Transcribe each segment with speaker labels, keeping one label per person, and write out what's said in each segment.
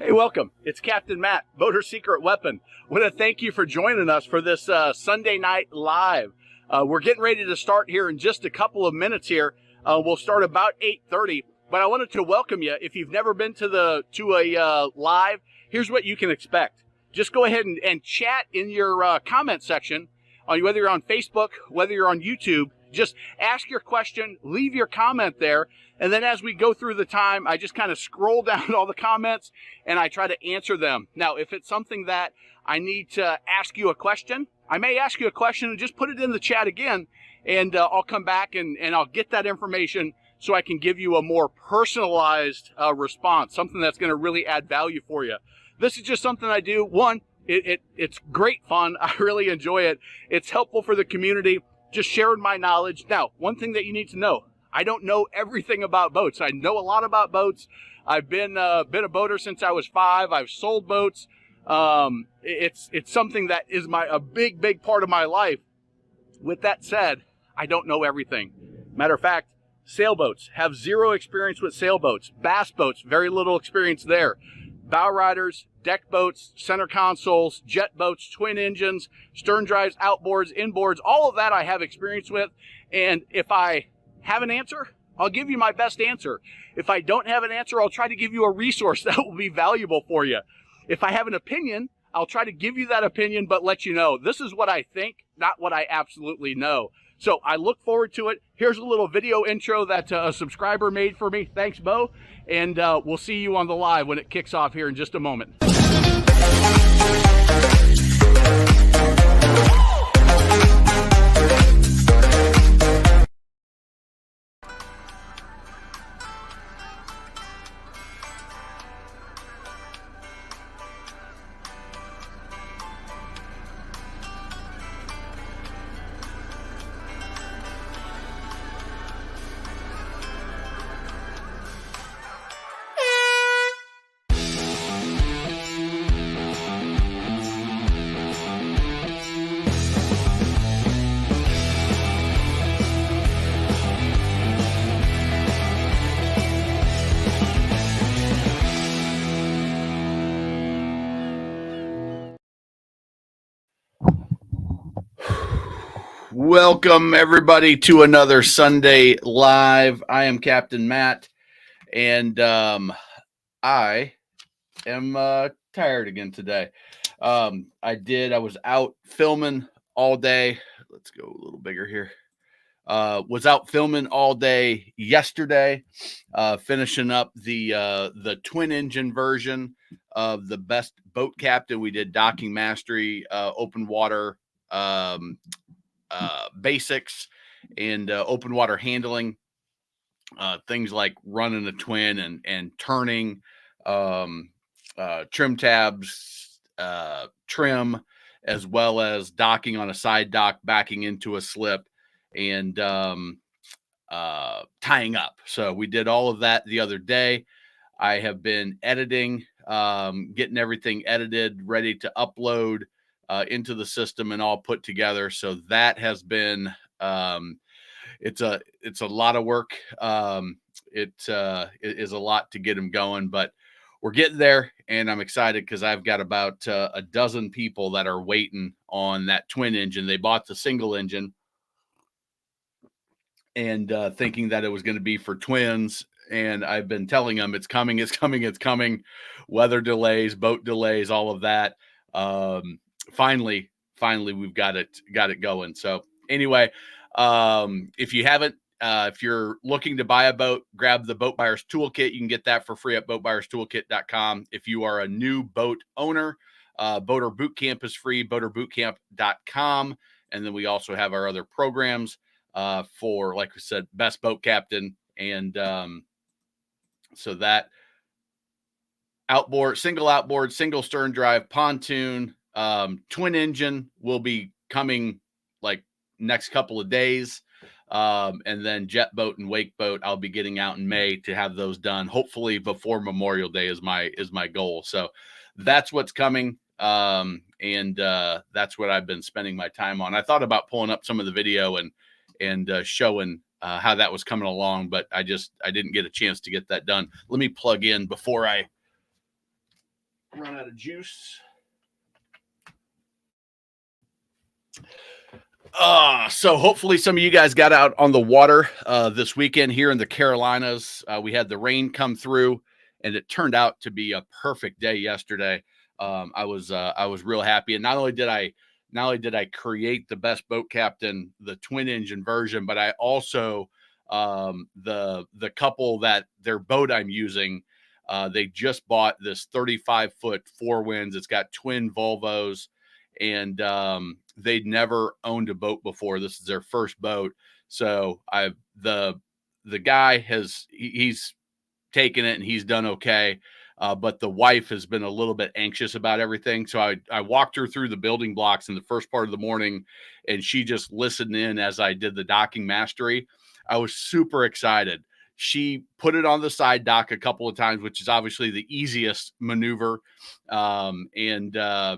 Speaker 1: Hey, welcome. It's Captain Matt, Boater Secret Weapon. I want to thank you for joining us for this Sunday night live. We're getting ready to start here in just a couple of minutes here. We'll start about 8:30, but I wanted to welcome you. If you've never been to a live, here's what you can expect. Just go ahead and chat in your comment section, whether you're on Facebook, whether you're on YouTube. Just ask your question, leave your comment there, and then as we go through the time, I just kind of scroll down all the comments and I try to answer them. Now, if it's something that I need to ask you a question, I may ask you a question and just put it in the chat again, and I'll come back and I'll get that information so I can give you a more personalized response, something that's going to really add value for you. This is just something I do. One, it's great fun. I really enjoy it. It's helpful for the community. Just sharing my knowledge. Now, one thing that you need to know, I don't know everything about boats. I know a lot about boats. I've been a boater since I was 5. I've sold boats. It's something that is a big part of my life. With that said, I don't know everything. Matter of fact, sailboats, have zero experience with sailboats. Bass boats, very little experience there. Bow riders, deck boats, center consoles, jet boats, twin engines, stern drives, outboards, inboards, all of that I have experience with. And if I have an answer, I'll give you my best answer. If I don't have an answer, I'll try to give you a resource that will be valuable for you. If I have an opinion, I'll try to give you that opinion, but let you know this is what I think, not what I absolutely know. So I look forward to it. Here's a little video intro that a subscriber made for me. Thanks, Bo. And we'll see you on the live when it kicks off here in just a moment. Welcome, everybody, to another Sunday Live. I am Captain Matt, and I am tired again today. I was out filming all day. Let's go a little bigger here. Was out filming all day yesterday, finishing up the twin engine version of the Best Boat Captain. We did docking mastery, open water, basics, and open water handling, things like running a twin and turning, trim tabs, trim, as well as docking on a side dock, backing into a slip, and tying up. So we did all of that the other day. I have been editing, getting everything edited, ready to upload into the system and all put together. So that has been it's a lot of work. It is a lot to get them going, but we're getting there, and I'm excited because I've got about a dozen people that are waiting on that twin engine. They bought the single engine and thinking that it was going to be for twins. And I've been telling them it's coming, it's coming, it's coming. Weather delays, boat delays, all of that. Finally, we've got it going. So anyway, if you haven't, if you're looking to buy a boat, grab the Boat Buyers Toolkit. You can get that for free at boatbuyerstoolkit.com. If you are a new boat owner, Boater Bootcamp is free, boaterbootcamp.com. And then we also have our other programs for, like we said, Best Boat Captain. And so that outboard, single stern drive, pontoon, twin engine will be coming like next couple of days. And then jet boat and wake boat, I'll be getting out in May to have those done. Hopefully before Memorial Day is my goal. So that's what's coming. And that's what I've been spending my time on. I thought about pulling up some of the video and showing how that was coming along, but I didn't get a chance to get that done. Let me plug in before I out of juice. So hopefully some of you guys got out on the water this weekend here in the Carolinas. We had the rain come through, and it turned out to be a perfect day yesterday. I was real happy, and not only did I create the best boat captain, the twin engine version, but I also the couple that their boat I'm using. They just bought this 35-foot four winds. It's got twin Volvos, and they'd never owned a boat before. This is their first boat. So the guy he's taken it and he's done okay. But the wife has been a little bit anxious about everything. So I walked her through the building blocks in the first part of the morning, and she just listened in as I did the docking mastery. I was super excited. She put it on the side dock a couple of times, which is obviously the easiest maneuver. And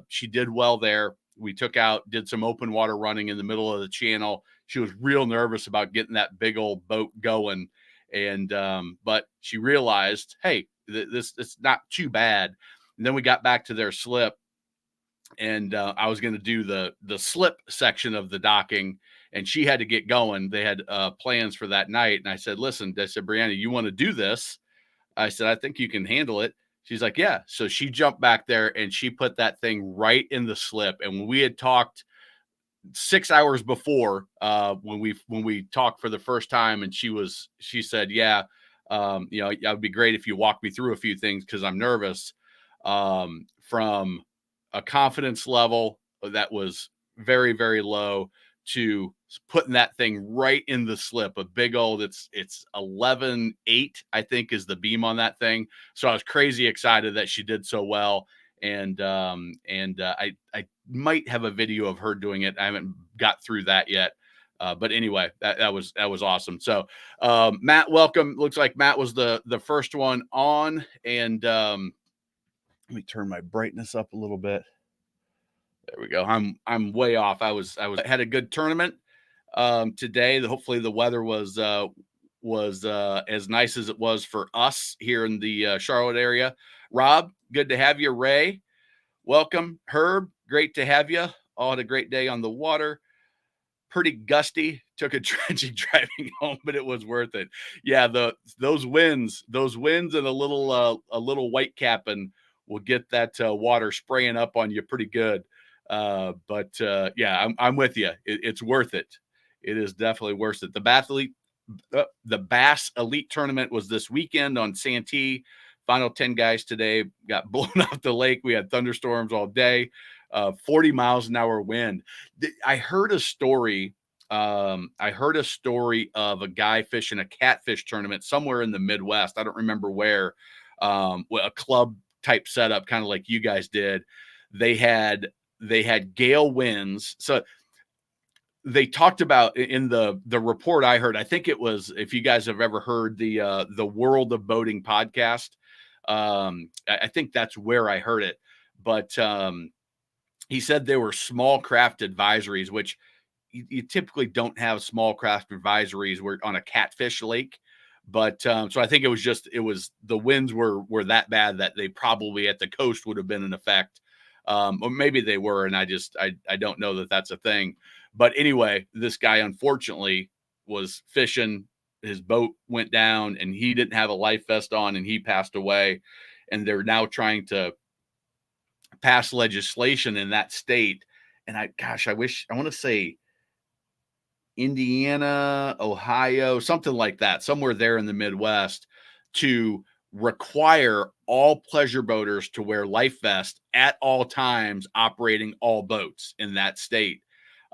Speaker 1: she did well there. We did some open water running in the middle of the channel. She was real nervous about getting that big old boat going. And, but she realized, hey, this it's not too bad. And then we got back to their slip, and I was going to do the slip section of the docking, and she had to get going. They had plans for that night. And I said, listen, Brianna, you want to do this? I said, I think you can handle it. She's like, yeah. So she jumped back there and she put that thing right in the slip. And when we had talked 6 hours before, when we talked for the first time, and she said, yeah, it would be great if you walk me through a few things because I'm nervous. From a confidence level that was very, very low to putting that thing right in the slip, a big old, it's 11.8, I think, is the beam on that thing. So I was crazy excited that she did so well. And I might have a video of her doing it. I haven't got through that yet. But anyway, that was awesome. So, Matt, welcome. Looks like Matt was the first one on, and let me turn my brightness up a little bit. There we go. I'm way off. I had a good tournament today. Hopefully the weather was as nice as it was for us here in the Charlotte area. Rob, good to have you. Ray, welcome. Herb, great to have you. All had a great day on the water. Pretty gusty. Took a tragic driving home, but it was worth it. Yeah, those winds and a little white capping will get that water spraying up on you pretty good. But yeah, I'm with you. It's worth it. It is definitely worth it. The Bass Elite Tournament was this weekend on Santee. Final 10 guys today got blown off the lake. We had thunderstorms all day. 40 miles an hour wind. I heard a story. I heard a story of a guy fishing a catfish tournament somewhere in the Midwest. I don't remember where. A club type setup, kind of like you guys did. They had gale winds. So they talked about in the report I heard. I think it was, if you guys have ever heard the World of Boating podcast. I think that's where I heard it. But he said there were small craft advisories, which you typically don't have small craft advisories where on a catfish lake. But so I think it was the winds were that bad that they probably at the coast would have been in effect. Or maybe they were, and I don't know that that's a thing. But anyway, this guy unfortunately was fishing. His boat went down, and he didn't have a life vest on, and he passed away. And they're now trying to pass legislation in that state. And I want to say Indiana, Ohio, something like that, somewhere there in the Midwest, to require all pleasure boaters to wear life vests at all times operating all boats in that state.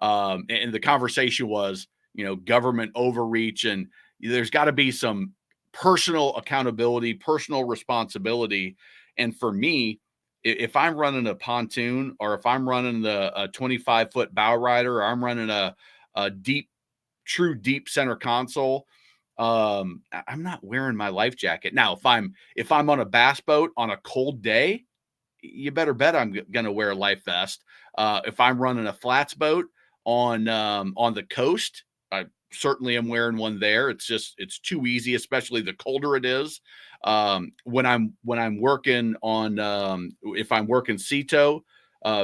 Speaker 1: And the conversation was, government overreach, and there's got to be some personal accountability, personal responsibility. And for me, if I'm running a pontoon, or if I'm running a 25-foot bow rider, or I'm running a true deep center console, I'm not wearing my life jacket. Now, if I'm on a bass boat on a cold day, you better bet I'm going to wear a life vest. If I'm running a flats boat on the coast, certainly am wearing one there. It's too easy, especially the colder it is. When I'm working on if I'm working CETO,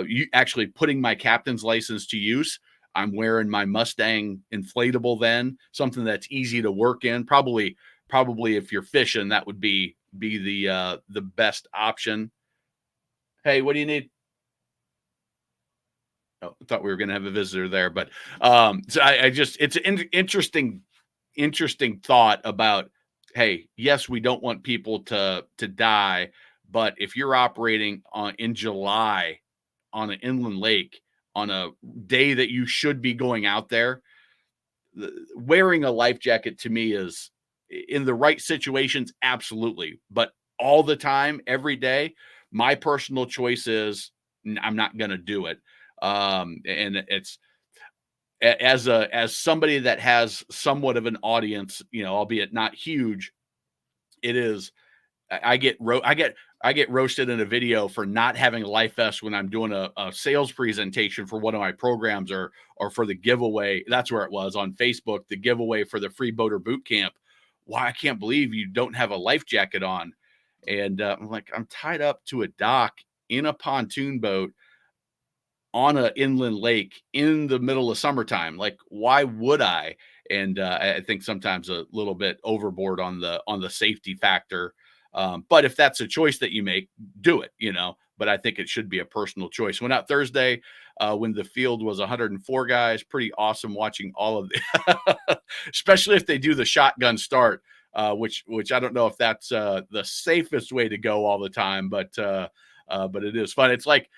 Speaker 1: you actually putting my captain's license to use. I'm wearing my Mustang inflatable then, something that's easy to work in. Probably if you're fishing, that would be the best option. Hey, what do you need? Oh, I thought we were going to have a visitor there, but so I just it's an interesting thought about, hey, yes, we don't want people to die, but if you're operating on in July on an inland lake on a day that you should be going out there, wearing a life jacket to me is in the right situations, absolutely, but all the time, every day, my personal choice is I'm not going to do it. And it's as somebody that has somewhat of an audience, albeit not huge, it is I get roasted in a video for not having a life vest when I'm doing a sales presentation for one of my programs or for the giveaway. That's where it was on Facebook, the giveaway for the free Boater Bootcamp. Why, I can't believe you don't have a life jacket on. And I'm like, I'm tied up to a dock in a pontoon boat on an inland lake in the middle of summertime. Like, why would I? And I think sometimes a little bit overboard on the safety factor. But if that's a choice that you make, do it. But I think it should be a personal choice. Went out Thursday when the field was 104 guys. Pretty awesome watching all of the, especially if they do the shotgun start, which I don't know if that's the safest way to go all the time, but it is fun. It's like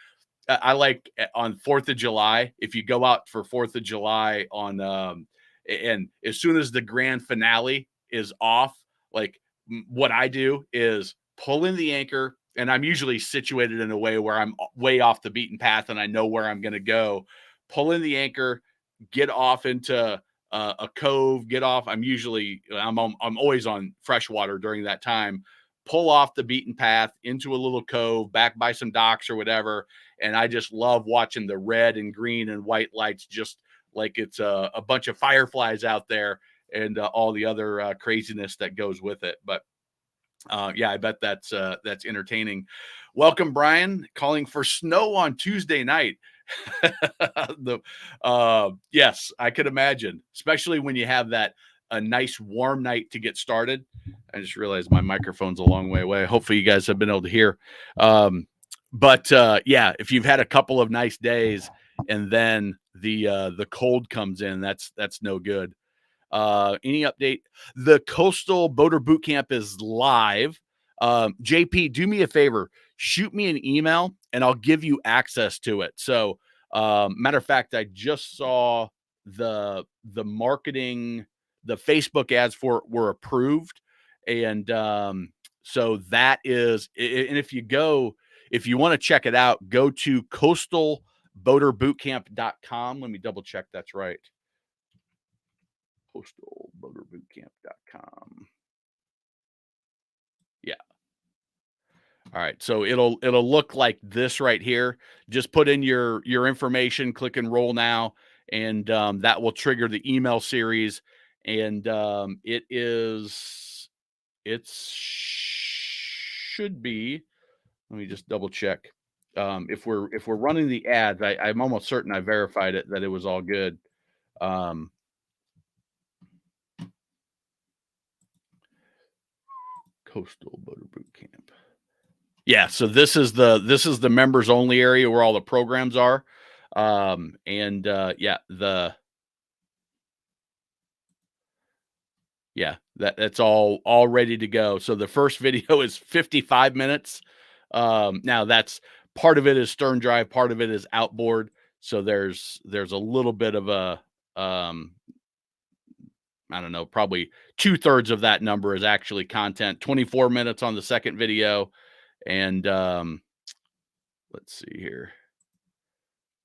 Speaker 1: I like on 4th of July, if you go out for 4th of July on, and as soon as the grand finale is off, like what I do is pull in the anchor, and I'm usually situated in a way where I'm way off the beaten path and I know where I'm going to go. Pull in the anchor, get off into a cove, get off. I'm always on freshwater during that time. Pull off the beaten path into a little cove, back by some docks or whatever, and I just love watching the red and green and white lights, just like it's a bunch of fireflies out there, and all the other craziness that goes with it. But yeah, I bet that's entertaining. Welcome, Brian, calling for snow on Tuesday night. Yes, I could imagine, especially when you have that a nice warm night to get started. I just realized my microphone's a long way away. Hopefully you guys have been able to hear. But yeah, if you've had a couple of nice days and then the cold comes in, that's no good. Any update? The Coastal Boater Bootcamp is live. JP, do me a favor, shoot me an email and I'll give you access to it. So matter of fact, I just saw the marketing, the Facebook ads for it were approved. And so that is, and if you want to check it out, go to coastalboaterbootcamp.com. Let me double check that's right. Coastalboaterbootcamp.com. Yeah. All right. So it'll look like this right here. Just put in your information, click enroll now, and that will trigger the email series. And it should be. Let me just double check. If we're running the ads, I'm almost certain I verified it that it was all good. Coastal Boater Bootcamp. Yeah, so this is the members only area where all the programs are. That's all ready to go. So the first video is 55 minutes. Now that's part of it is stern drive, part of it is outboard. So there's a little bit of a I don't know, probably 2/3 of that number is actually content. 24 minutes on the second video, and let's see here,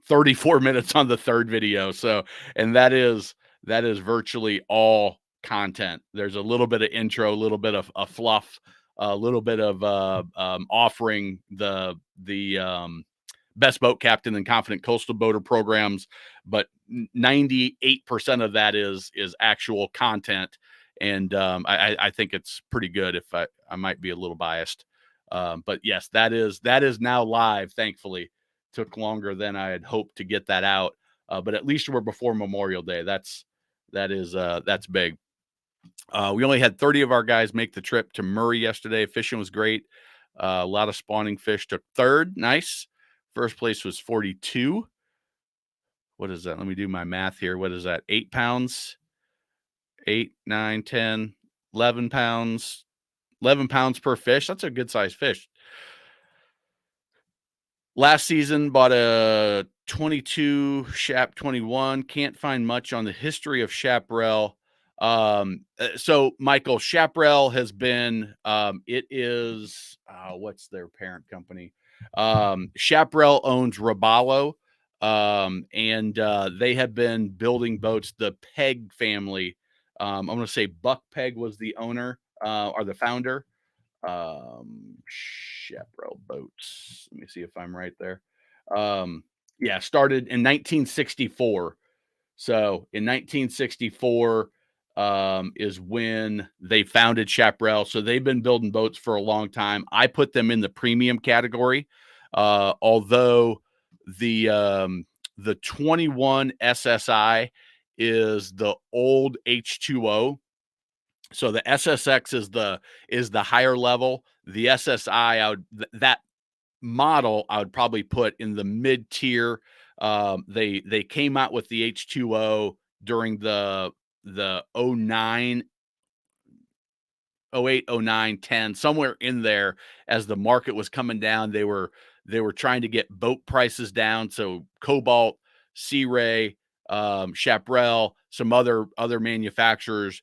Speaker 1: 34 minutes on the third video. So, and that is virtually all content. There's a little bit of intro, a little bit of a fluff, a little bit of offering the best boat captain and confident coastal boater programs, but 98% of that is actual content. And I think it's pretty good. If I might be a little biased, but yes, that is now live. Thankfully, took longer than I had hoped to get that out, but at least we're before Memorial Day. That's big. We only had 30 of our guys make the trip to Murray yesterday. Fishing was great. A lot of spawning fish. Took third. Nice. First place was 42. What is that? Let me do my math here. What is that? 8 pounds, 8, 9, 10, 11 pounds, 11 pounds per fish. That's a good sized fish. Last season, bought a 22 Shap 21. Can't find much on the history of Chaparral. So Michael, Chaparral has been, it is, what's their parent company? Chaparral owns Robalo. And they have been building boats. The Pegg family, I'm going to say Buck Pegg was the owner, or the founder. Chaparral Boats. Let me see if I'm right there. Yeah, started in 1964. So in 1964 is when they founded Chaparral. So they've been building boats for a long time. I put them in the premium category, although the 21 SSI is the old H2O. So the SSX is the higher level. The SSI, that model I would probably put in the mid tier. They came out with the H2O during the 09, 08, 09, 10, somewhere in there. As the market was coming down, they were trying to get boat prices down. So Cobalt, Sea Ray, Chaparral, some other manufacturers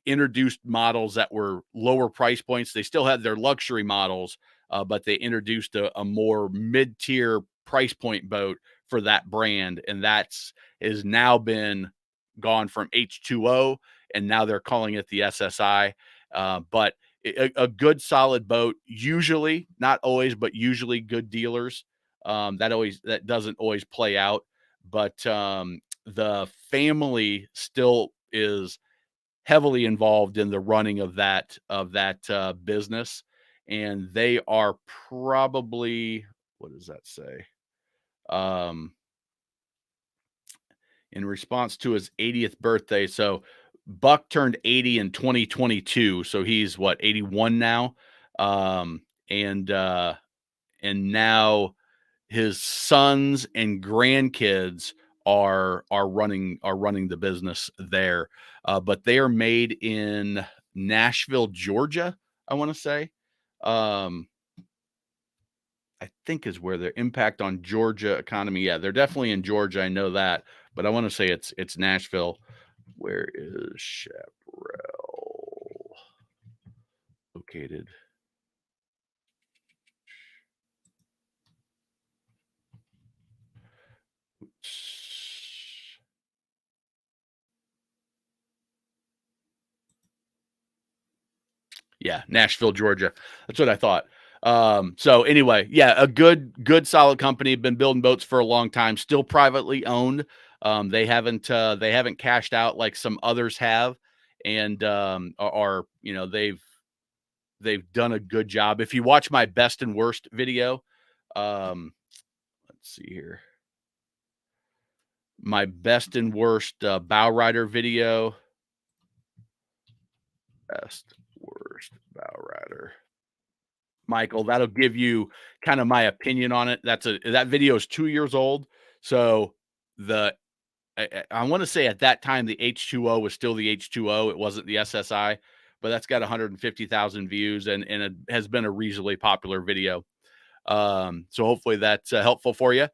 Speaker 1: introduced models that were lower price points. They still had their luxury models, but they introduced a more mid-tier price point boat for that brand, and that's has now been gone from H2O, and now they're calling it the SSI. But a good solid boat, usually, not always, but usually good dealers. That doesn't always play out, but the family still is heavily involved in the running of that business, and they are probably, what does that say? In response to his 80th birthday. So Buck turned 80 in 2022, so he's what, 81 now. And now his sons and grandkids are running the business there. But they are made in Nashville, Georgia, I want to say. I think is where their impact on Georgia economy. Yeah, they're definitely in Georgia. I know that, but I want to say it's Nashville. Where is Chaparral located? Yeah, Nashville, Georgia. That's what I thought. So anyway, yeah, a good solid company. Been building boats for a long time. Still privately owned. They haven't cashed out like some others have, and are they've done a good job. If you watch my best and worst video, let's see here, my best and worst bow rider video, best worst bow rider. Michael, that'll give you kind of my opinion on it. That video is 2 years old. So the I want to say at that time the H2O was still the H2O. It wasn't the SSI, but that's got 150,000 views and it has been a reasonably popular video. So hopefully that's helpful for you.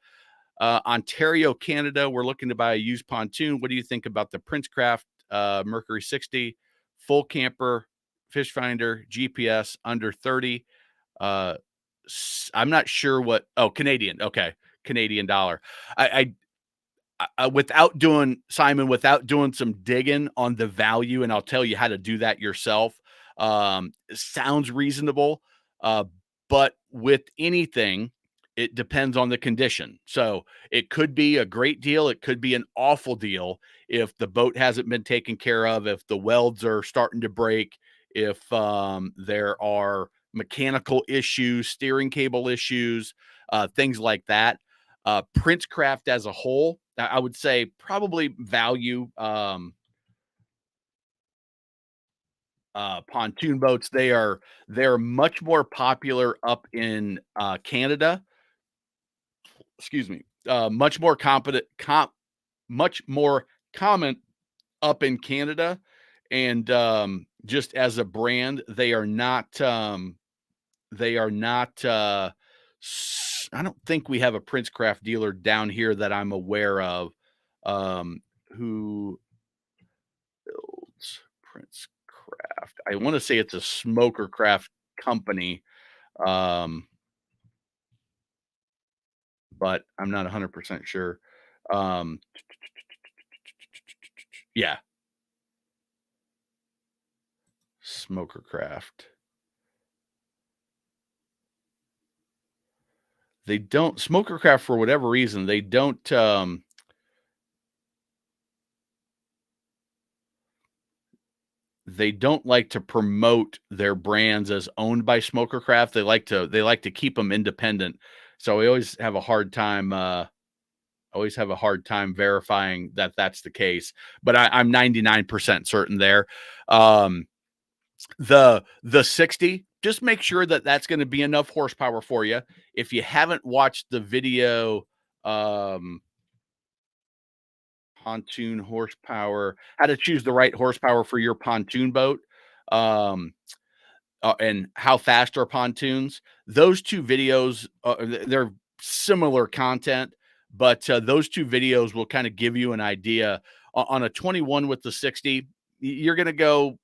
Speaker 1: Ontario, Canada, we're looking to buy a used pontoon. What do you think about the Princecraft Mercury 60 full camper, fish finder, GPS under 30? I'm not sure what. Oh, Canadian. Okay, Canadian dollar. Without doing some digging on the value, and I'll tell you how to do that yourself. Sounds reasonable, but with anything, it depends on the condition. So it could be a great deal. It could be an awful deal if the boat hasn't been taken care of, if the welds are starting to break, if there are mechanical issues, steering cable issues, things like that. Princecraft as a whole, I would say probably value pontoon boats. They're much more popular up in Canada. Excuse me. Much more common up in Canada, and just as a brand, they are not. I don't think we have a Princecraft dealer down here that I'm aware of. Who builds Princecraft? I want to say it's a smokercraft company, um, but I'm not 100% sure. Um, yeah, Smokercraft. They don't Smokercraft for whatever reason, they don't like to promote their brands as owned by Smokercraft. They like to keep them independent. So we always have a hard time verifying that that's the case. But I'm 99% certain there. Um, the 60, just make sure that that's going to be enough horsepower for you. If you haven't watched the video, um, pontoon horsepower, how to choose the right horsepower for your pontoon boat, um, and how fast are pontoons. Those two videos, they're similar content, but those two videos will kind of give you an idea. On a 21 with the 60, you're going to go,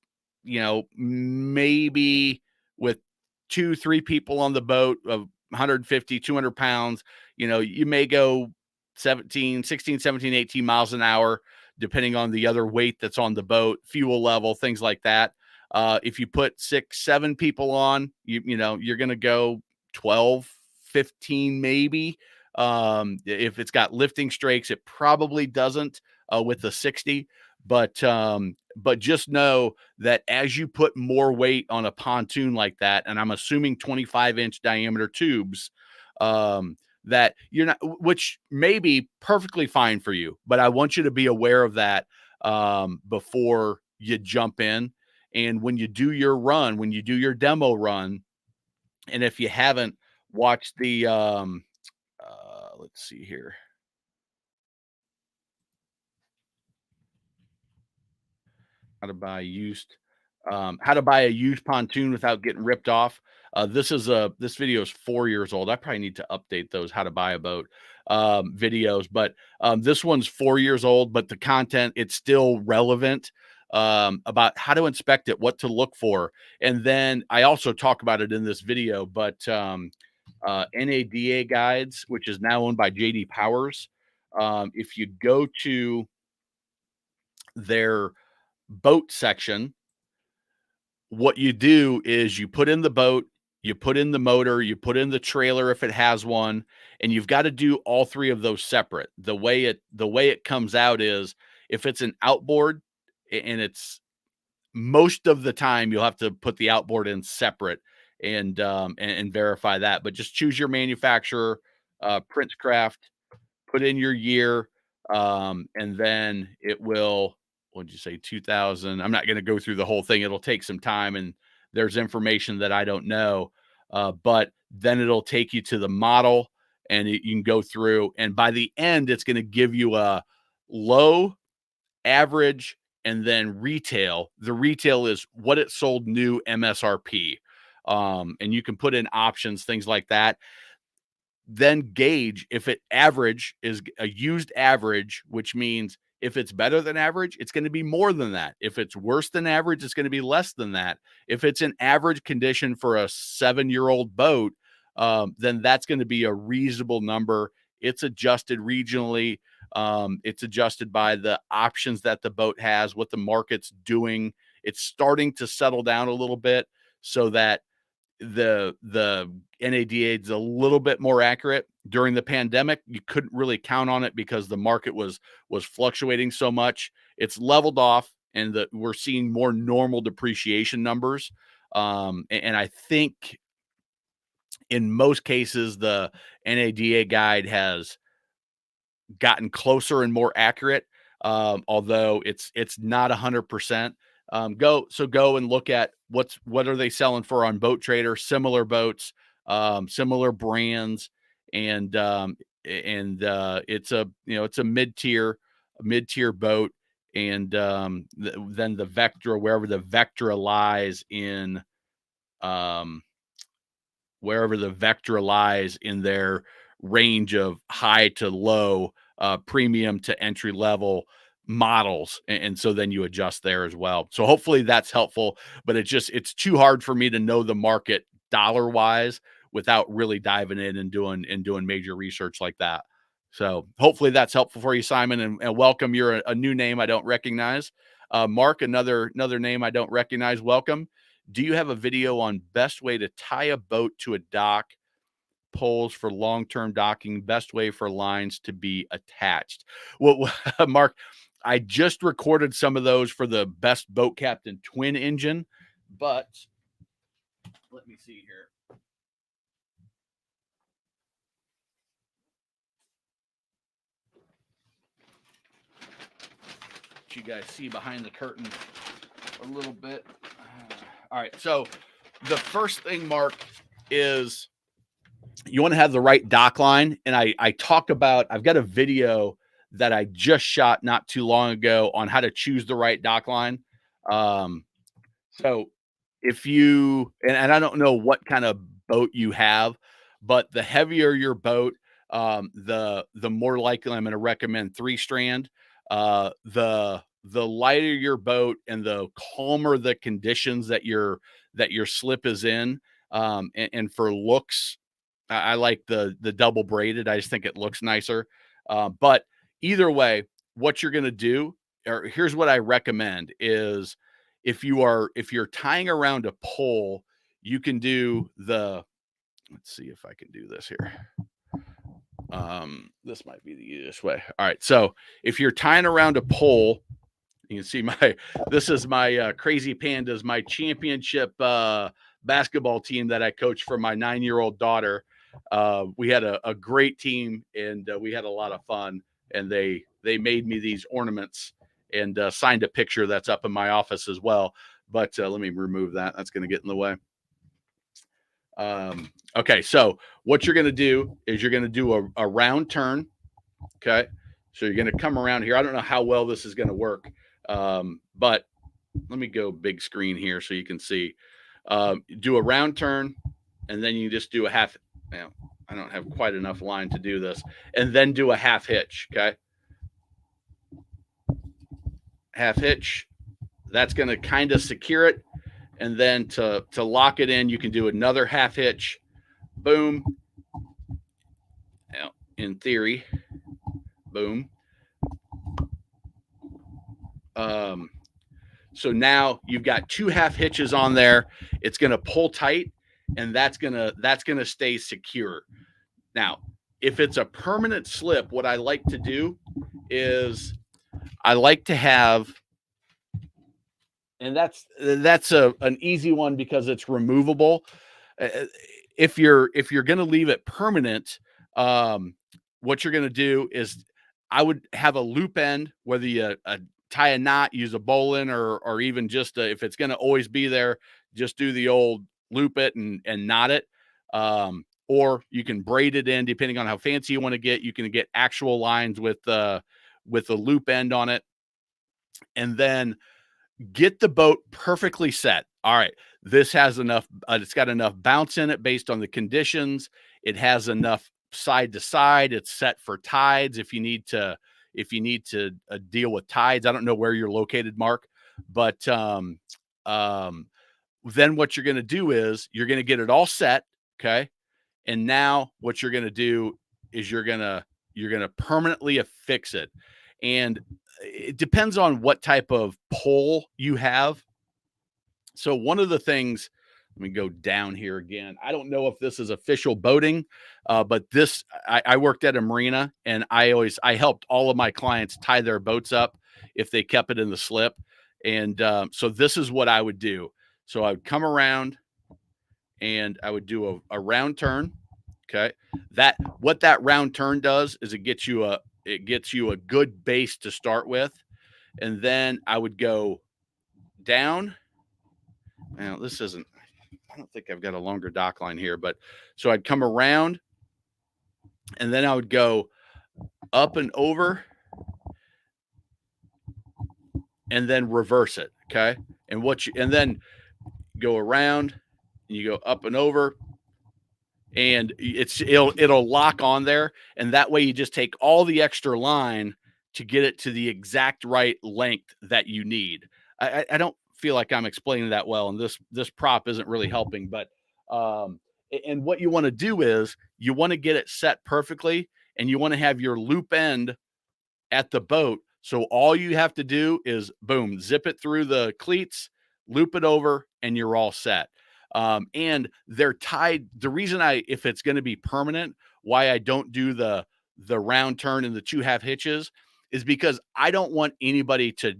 Speaker 1: maybe with two, three people on the boat of 150, 200 pounds, you may go 18 miles an hour, depending on the other weight that's on the boat, fuel level, things like that. If you put 6, 7 people on, you're going to go 12, 15, maybe. If it's got lifting strakes, it probably doesn't with the 60. But just know that as you put more weight on a pontoon like that, and I'm assuming 25-inch diameter tubes, that you're not, which may be perfectly fine for you, but I want you to be aware of that before you jump in. And when you do your run, when you do your demo run, and if you haven't watched the, let's see here, how to buy a used pontoon without getting ripped off. This video is 4 years old. I probably need to update those how to buy a boat videos, but this one's 4 years old, but the content, it's still relevant about how to inspect it, what to look for. And then I also talk about it in this video, but NADA Guides, which is now owned by JD Powers. If you go to their boat section, what you do is you put in the boat, you put in the motor, you put in the trailer if it has one, and you've got to do all three of those separate. The way it comes out is if it's an outboard, and it's most of the time you'll have to put the outboard in separate and verify that. But just choose your manufacturer, Princecraft, put in your year, and then it will, what'd you say, 2000? I'm not going to go through the whole thing. It'll take some time, and there's information that I don't know. But then it'll take you to the model, and you can go through. And by the end, it's going to give you a low, average, and then retail. The retail is what it sold new MSRP. And you can put in options, things like that. Then gauge if it average is a used average, which means if it's better than average, it's going to be more than that. If it's worse than average, it's going to be less than that. If it's an average condition for a 7-year-old boat, then that's going to be a reasonable number. It's adjusted regionally. It's adjusted by the options that the boat has, what the market's doing. It's starting to settle down a little bit so that the NADA is a little bit more accurate. During the pandemic, you couldn't really count on it because the market was fluctuating so much. It's leveled off, and we're seeing more normal depreciation numbers. And I think in most cases, the NADA guide has gotten closer and more accurate, although it's not 100%. Go and look at what are they selling for on Boat Trader, similar boats, similar brands, and it's a mid-tier boat, and then the Vectra, um, wherever the Vectra lies in their range of high to low, premium to entry level models. And so then you adjust there as well. So hopefully that's helpful, but it's too hard for me to know the market dollar wise without really diving in and doing major research like that. So hopefully that's helpful for you, Simon, and welcome. You're a new name I don't recognize. Mark, another name I don't recognize. Welcome. Do you have a video on best way to tie a boat to a dock, poles for long-term docking, best way for lines to be attached? Well, Mark, I just recorded some of those for the Best Boat Captain twin engine, but let me see here. Let you guys see behind the curtain a little bit. All right, so the first thing, Mark, is you want to have the right dock line. And I talk about, I've got a video that I just shot not too long ago on how to choose the right dock line. So if you, and I don't know what kind of boat you have, but the heavier your boat, the more likely I'm going to recommend 3-strand. The lighter your boat and the calmer the conditions that your slip is in. And for looks, I like the double braided. I just think it looks nicer. But either way, what you're going to do, or here's what I recommend is if you're tying around a pole, you can do let's see if I can do this here. This might be the easiest way. All right. So if you're tying around a pole, you can see this is my Crazy Pandas, my championship basketball team that I coached for my 9-year-old daughter. We had a great team, and we had a lot of fun, and they made me these ornaments and signed a picture that's up in my office as well. But let me remove that. That's going to get in the way. Okay, so what you're going to do is you're going to do a round turn. Okay, so you're going to come around here. I don't know how well this is going to work, but let me go big screen here so you can see. Do a round turn, and then you just do a half. Now, I don't have quite enough line to do this, and then do a half hitch. Okay, half hitch. That's going to kind of secure it, and then to lock it in, you can do another half hitch. Boom. Now, in theory, boom. So now you've got 2 half hitches on there. It's going to pull tight, and that's going to stay secure. Now, if it's a permanent slip, what I like to do is I like to have, and that's an easy one because it's removable. If you're going to leave it permanent, what you're going to do is I would have a loop end, whether you tie a knot, use a bowline, or even just if it's going to always be there, just do the old loop it and knot it. Or you can braid it in, depending on how fancy you want to get. You can get actual lines with a loop end on it, and then get the boat perfectly set. All right, this has enough. It's got enough bounce in it based on the conditions. It has enough side to side. It's set for tides if you need to deal with tides. I don't know where you're located, Mark, but then what you're going to do is you're going to get it all set. Okay. And now what you're going to do is you're going to permanently affix it. And it depends on what type of pole you have. So one of the things Let me go down here again. I don't know if this is official boating, but I worked at a marina, and I helped all of my clients tie their boats up if they kept it in the slip. And so this is what I would do. So I would come around and I would do a round turn. Okay. What that round turn does is it gets you a good base to start with. And then I would go down. Now, I don't think I've got a longer dock line here, but so I'd come around and then I would go up and over and then reverse it. Okay. And then go around and you go up and over, and it'll lock on there. And that way you just take all the extra line to get it to the exact right length that you need. I don't feel like I'm explaining that well, and this prop isn't really helping, but and what you want to do is you want to get it set perfectly, and you want to have your loop end at the boat. So all you have to do is boom, zip it through the cleats, loop it over, and you're all set. And they're tied. The reason if it's going to be permanent, why I don't do the round turn and the 2.5 hitches is because I don't want anybody to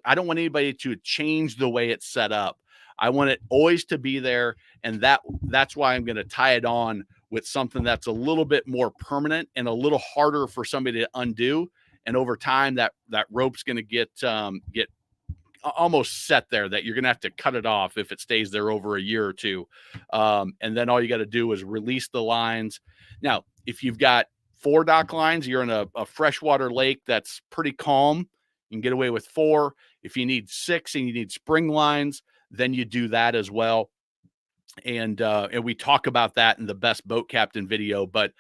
Speaker 1: I don't want anybody to change the way it's set up. I want it always to be there. And that's why I'm going to tie it on with something that's a little bit more permanent and a little harder for somebody to undo. And over time, that rope's going to get almost set there that you're going to have to cut it off if it stays there over a year or two. And then all you got to do is release the lines. Now, if you've got 4 dock lines, you're in a freshwater lake that's pretty calm, you can get away with 4. If you need 6 and you need spring lines, then you do that as well. And we talk about that in the best boat captain video. But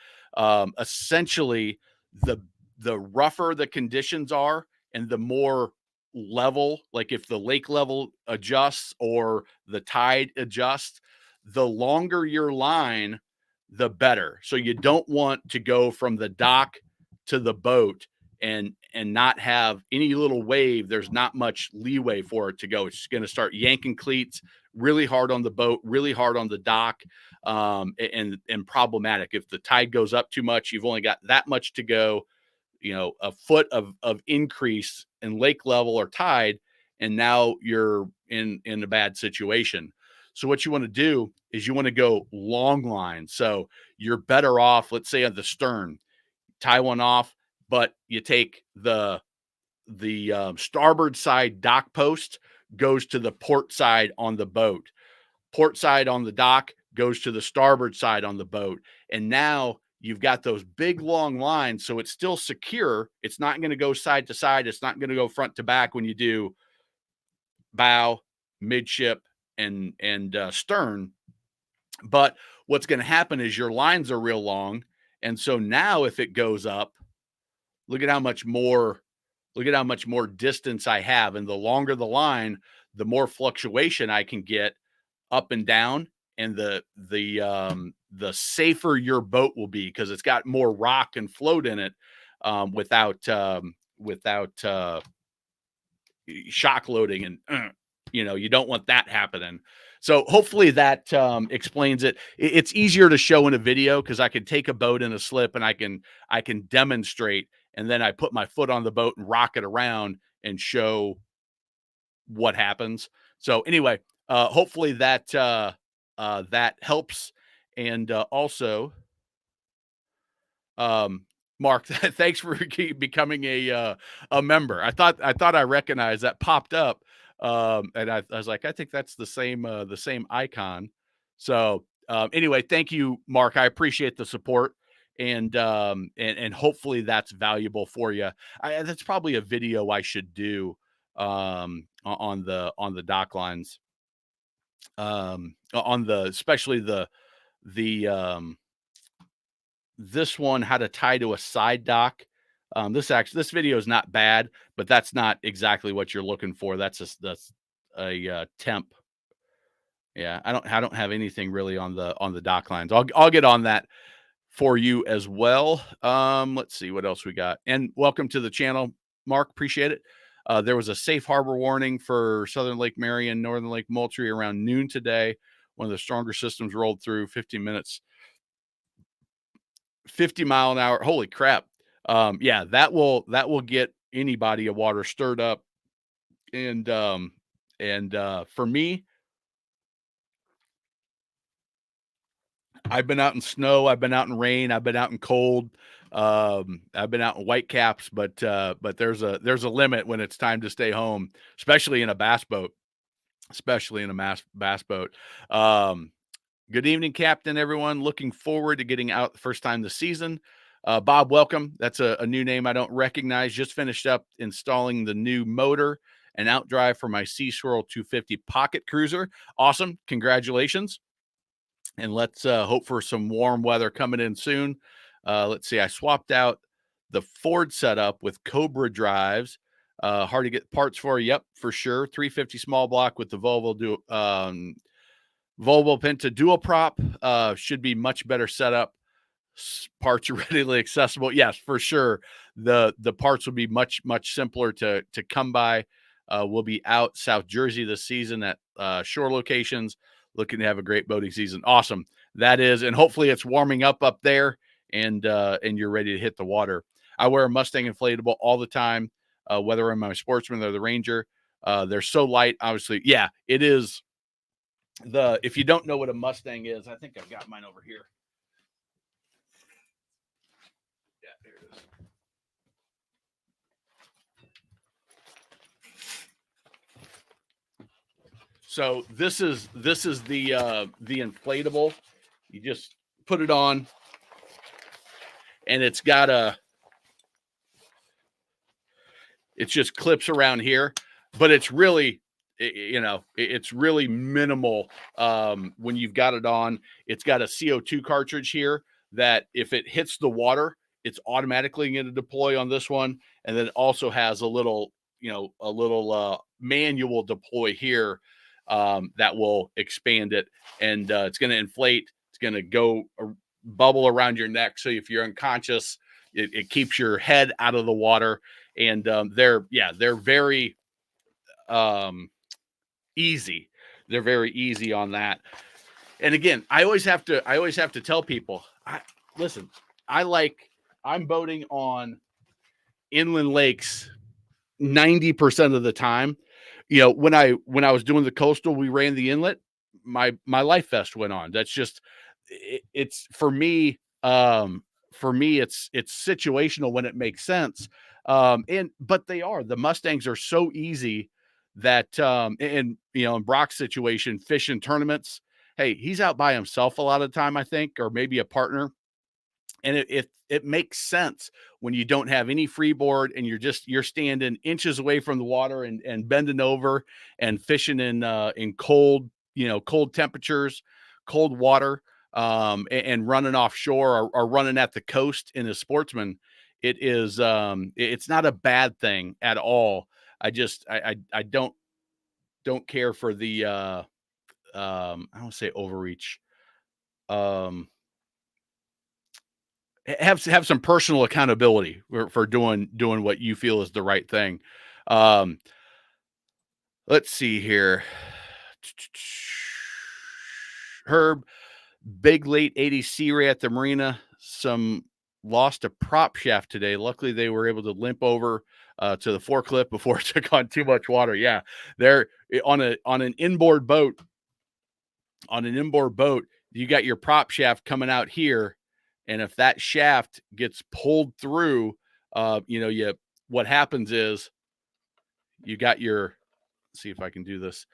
Speaker 1: essentially, the rougher the conditions are and the more level, like if the lake level adjusts or the tide adjusts, the longer your line, the better. So you don't want to go from the dock to the boat and not have any little wave. There's not much leeway for it to go. It's going to start yanking cleats really hard on the boat, really hard on the dock, and problematic. If the tide goes up too much, you've only got that much to go, a foot of increase in lake level or tide, and now you're in a bad situation. So what you want to do is you want to go long line. So you're better off, let's say, on the stern, tie one off, but you take the starboard side dock post goes to the port side on the boat. Port side on the dock goes to the starboard side on the boat. And now you've got those big long lines, so it's still secure. It's not going to go side to side. It's not going to go front to back when you do bow, midship, and stern. But what's going to happen is your lines are real long, and so now if it goes up, look at how much more distance I have, and the longer the line, the more fluctuation I can get up and down, and the safer your boat will be because it's got more rock and float in it, without shock loading, and you don't want that happening. So hopefully that explains it. It's easier to show in a video because I can take a boat in a slip and I can demonstrate, and then I put my foot on the boat and rock it around and show what happens. So anyway, hopefully that helps. And also, Mark, thanks for becoming a member. I thought I recognized that popped up, and I was like, I think that's the same icon. So anyway, thank you, Mark. I appreciate the support, and hopefully that's valuable for you. That's probably a video I should do on the dock lines, especially this one, how to tie to a side dock. This video is not bad, but that's not exactly what you're looking for. That's a temp. Yeah, I don't have anything really on the dock lines. I'll get on that for you as well. Let's see what else we got. And welcome to the channel, Mark. Appreciate it. There was a safe harbor warning for Southern Lake Marion, Northern Lake Moultrie around noon today. one of the stronger systems rolled through, 15 minutes, 50 mile an hour. Holy crap. Yeah, that will get any body of water stirred up. And for me, I've been out in snow, I've been out in rain, I've been out in cold, I've been out in white caps, but there's a limit when it's time to stay home, especially in a bass boat, especially in a bass boat. Um, Good evening, Captain, everyone. Looking forward to getting out the first time this season. Bob, welcome. That's a new name I don't recognize. Just finished up installing the new motor and outdrive for my Sea Swirl 250 pocket cruiser. Awesome. Congratulations. And let's hope for some warm weather coming in soon. Let's see. I swapped out the Ford setup with Cobra drives. Hard to get parts for. Yep, for sure. 350 small block with the Volvo Penta dual prop. Should be much better setup. Parts are readily accessible. Yes, for sure. The parts will be much simpler to come by. We'll be out South Jersey this season at shore locations, looking to have a great boating season. Awesome. That is, and hopefully it's warming up there, and you're ready to hit the water. I wear a Mustang inflatable all the time, whether I'm a Sportsman or the Ranger. They're so light, obviously. Yeah, it is. If you don't know what a Mustang is, I think I've got mine over here. Yeah, there it is. So this is the inflatable. You just put it on, and it just clips around here, but it's really, it's really minimal when you've got it on. It's got a CO2 cartridge here that if it hits the water, it's automatically going to deploy on this one. And then it also has a little manual deploy here that will expand it, and it's going to inflate. It's going to go bubble around your neck. So if you're unconscious, it keeps your head out of the water. And they're very easy. They're very easy on that. And again, I always have to tell people, listen, I'm boating on inland lakes 90% of the time. When I was doing the coastal, we ran the inlet, my life vest went on. That's just, it's for me, it's situational when it makes sense. But the Mustangs are so easy that, in Brock's situation, fishing tournaments, hey, he's out by himself a lot of the time, I think, or maybe a partner. And it makes sense when you don't have any freeboard and you're standing inches away from the water and bending over and fishing in cold temperatures, cold water, and running offshore or running at the coast in a Sportsman. It is it's not a bad thing at all. I don't care for the I don't say overreach. Have some personal accountability for doing what you feel is the right thing. Let's see here. Herb, big late 80s sea ray at the marina. Some lost a prop shaft today. Luckily, they were able to limp over to the forklift before it took on too much water. Yeah, they're on an inboard boat. On an inboard boat, you got your prop shaft coming out here, and if that shaft gets pulled through, what happens is you got your, let's see if I can do this.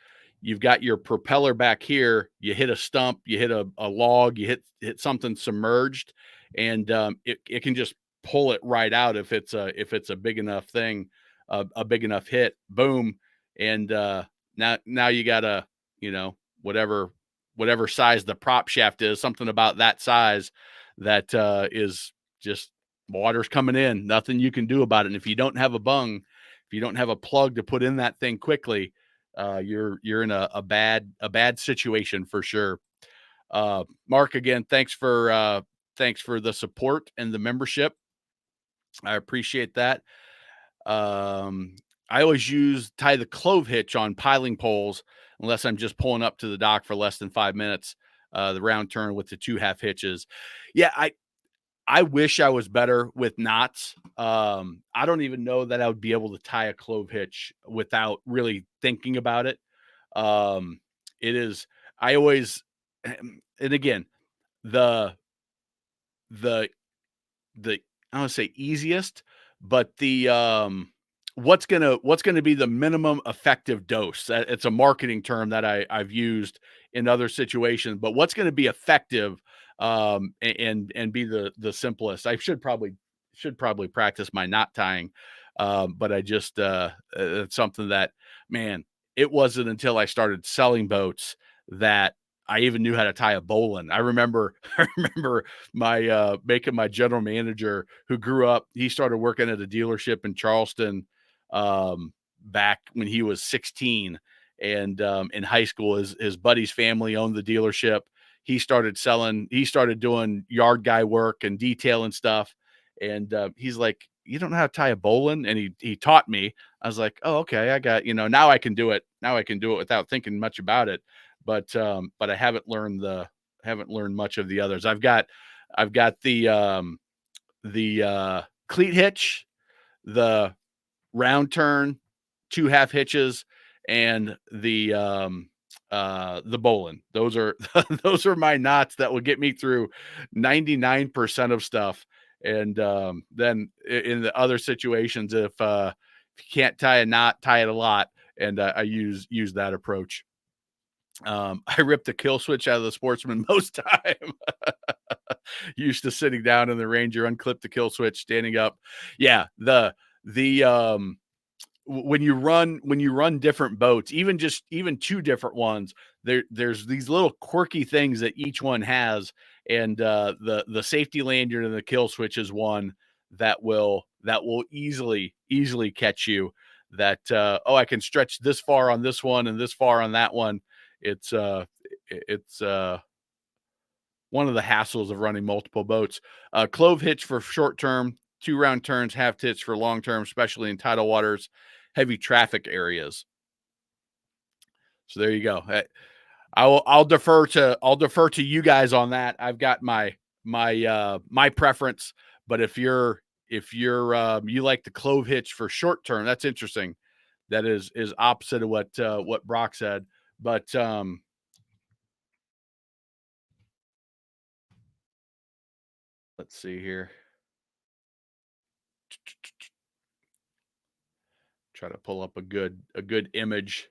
Speaker 1: You've got your propeller back here. You hit a stump, you hit a log, you hit something submerged, and it can just pull it right out if it's a big enough thing, a big enough hit. Boom, and now you gotta, whatever size the prop shaft is, something about that size that is just water's coming in. Nothing you can do about it. And if you don't have a bung, if you don't have a plug to put in that thing quickly, you're in a bad situation for sure. Mark, again, thanks for the support and the membership. I appreciate that. I always tie the clove hitch on piling poles unless I'm just pulling up to the dock for less than 5 minutes. The round turn with the 2 half hitches. Yeah, I wish I was better with knots. I don't even know that I would be able to tie a clove hitch without really thinking about it. Um, it is, I always, and again, the, the, the, I don't want to say easiest, but what's gonna be the minimum effective dose? It's a marketing term that I've used in other situations, but what's gonna be effective, and be the simplest? I should probably practice my knot tying, but I just it's something that, man, it wasn't until I started selling boats that I even knew how to tie a bowline. I remember I remember my making my general manager who grew up, he started working at a dealership in Charleston back when he was 16, and in high school his buddy's family owned the dealership. He started doing yard guy work and detailing stuff, and he's like, you don't know how to tie a bowline? And he taught me. I was like, oh, okay, I got, now I can do it. Now I can do it without thinking much about it. But I haven't learned much of the others. I've got the cleat hitch, the round turn, 2 half hitches, and the bowline. Those are those are my knots that will get me through 99% of stuff. And then in the other situations, if you can't tie a knot, tie it a lot. And I use that approach. I ripped the kill switch out of the Sportsman most time. Used to sitting down in the Ranger, unclip the kill switch, standing up. Yeah, the when you run different boats, even 2 different ones, there's these little quirky things that each one has, and the safety lanyard and the kill switch is one that will easily catch you. That I can stretch this far on this one and this far on that one. It's one of the hassles of running multiple boats. Clove hitch for short term, 2 round turns, half hitch for long term, especially in tidal waters, heavy traffic areas. So there you go. I'll defer to you guys on that. I've got my preference, but if you like the clove hitch for short term, that's interesting. That is opposite of what Brock said. But let's see here. Try to pull up a good image.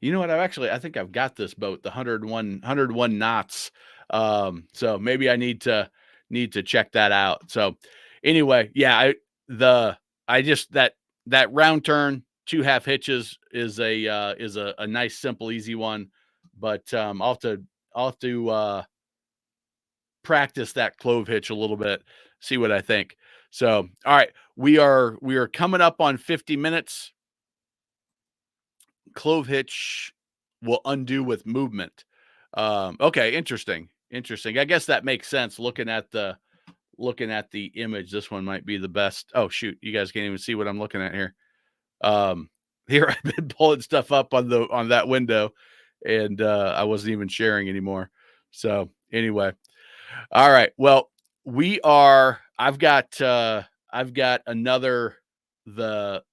Speaker 1: You know what? I think I've got this boat, the 101 knots. So maybe I need to check that out. So anyway, yeah, I just that round turn, 2 half hitches is a nice, simple, easy one. But I'll have to practice that clove hitch a little bit, see what I think. So all right, we are coming up on 50 minutes. Clove hitch will undo with movement. Okay, interesting. Interesting. I guess that makes sense looking at the image. This one might be the best. Oh shoot, you guys can't even see what I'm looking at here. Um Here I've been pulling stuff up on that window, and I wasn't even sharing anymore. So anyway, all right. Well, I've got another the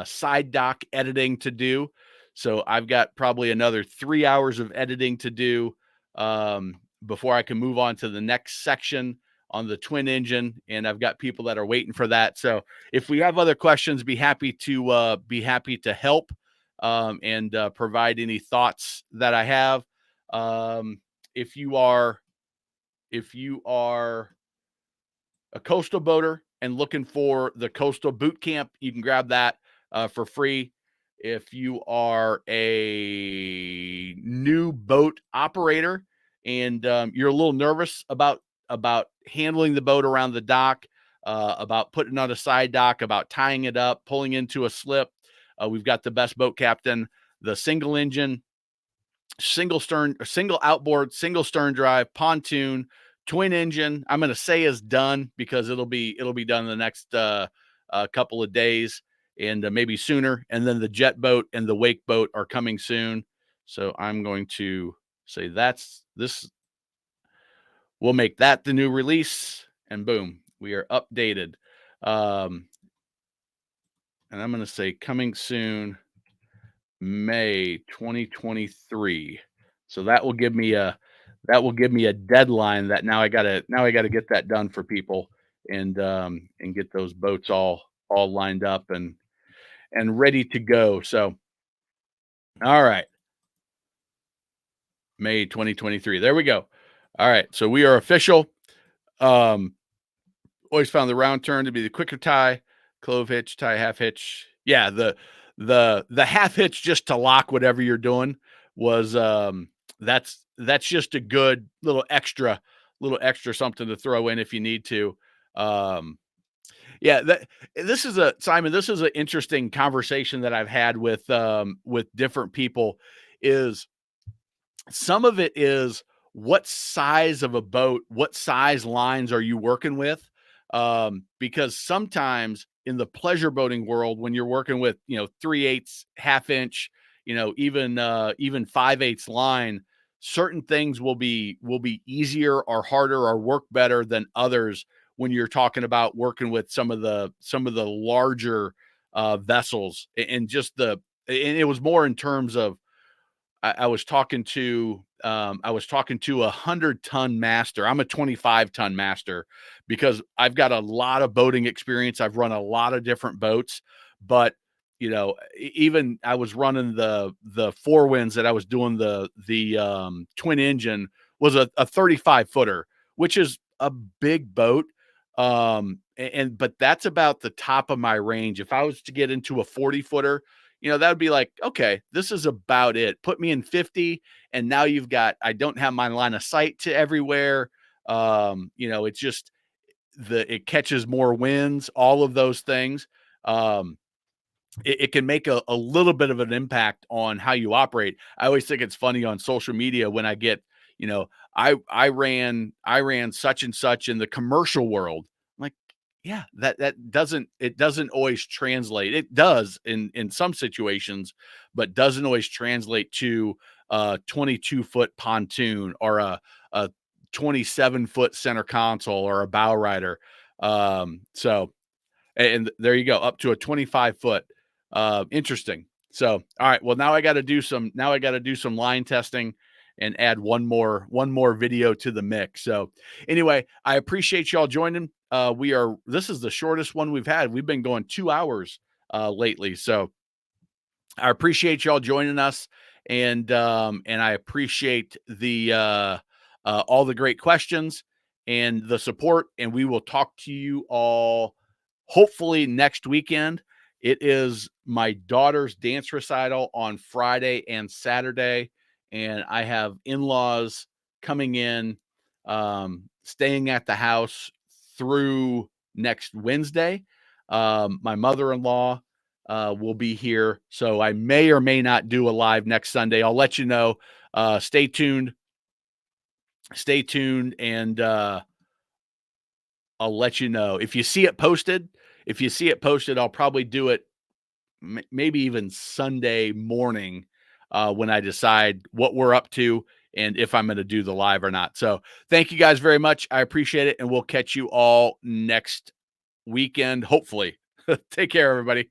Speaker 1: side dock editing to do. So I've got probably another 3 hours of editing to do before I can move on to the next section on the twin engine, and I've got people that are waiting for that. So if we have other questions, be happy to help and provide any thoughts that I have. If you are a coastal boater and looking for the Coastal Bootcamp, you can grab that for free. If you are a new boat operator and you're a little nervous about handling the boat around the dock, about putting on a side dock, about tying it up, pulling into a slip, we've got the best boat captain, the single engine, single outboard, single stern drive, pontoon, twin engine, I'm going to say is done because it'll be done in the next couple of days and maybe sooner. And then the jet boat and the wake boat are coming soon. So I'm going to say we'll make that the new release, and boom, we are updated. And I'm going to say coming soon, May 2023. So that will give me a deadline that now I gotta get that done for people and get those boats all lined up and ready to go. So all right, May 2023. There we go. All right, so we are official. Always found the round turn to be the quicker tie, clove hitch, tie half hitch. Yeah, the half hitch just to lock whatever you're doing was that's just a good little extra something to throw in if you need to. Yeah, this is an interesting conversation that I've had with different people. Is some of it is what size of a boat, what size lines are you working with? Because sometimes in the pleasure boating world, when you're working with, 3/8, half inch, even 5/8 line, certain things will be easier or harder or work better than others when you're talking about working with some of the larger vessels. And it was more in terms of I was talking to a 100-ton master. I'm a 25-ton master because I've got a lot of boating experience. I've run a lot of different boats, but even I was running the Four Winds that I was doing the twin engine was a 35 footer, which is a big boat. But that's about the top of my range. If I was to get into a 40 footer, that would be like, okay, this is about it. Put me in 50, and now I don't have my line of sight to everywhere. It's just it catches more winds, all of those things. It can make a little bit of an impact on how you operate. I always think it's funny on social media when I get, I ran such and such in the commercial world. I'm like, yeah, that doesn't always translate. It does in some situations, but doesn't always translate to a 22-foot pontoon or a 27-foot center console or a bow rider. So and there you go, up to a 25-foot. Interesting. So, all right. Well, now I got to do some line testing and add one more video to the mix. So anyway, I appreciate y'all joining. This is the shortest one we've had. We've been going 2 hours lately. So I appreciate y'all joining us, and I appreciate the all the great questions and the support. And we will talk to you all hopefully next weekend. It is my daughter's dance recital on Friday and Saturday, and I have in-laws coming in, staying at the house through next Wednesday. My mother-in-law will be here, so I may or may not do a live next Sunday. I'll let you know. Stay tuned, and I'll let you know if you see it posted. I'll probably do it maybe even Sunday morning when I decide what we're up to and if I'm going to do the live or not. So thank you guys very much. I appreciate it. And we'll catch you all next weekend, hopefully. Take care, everybody.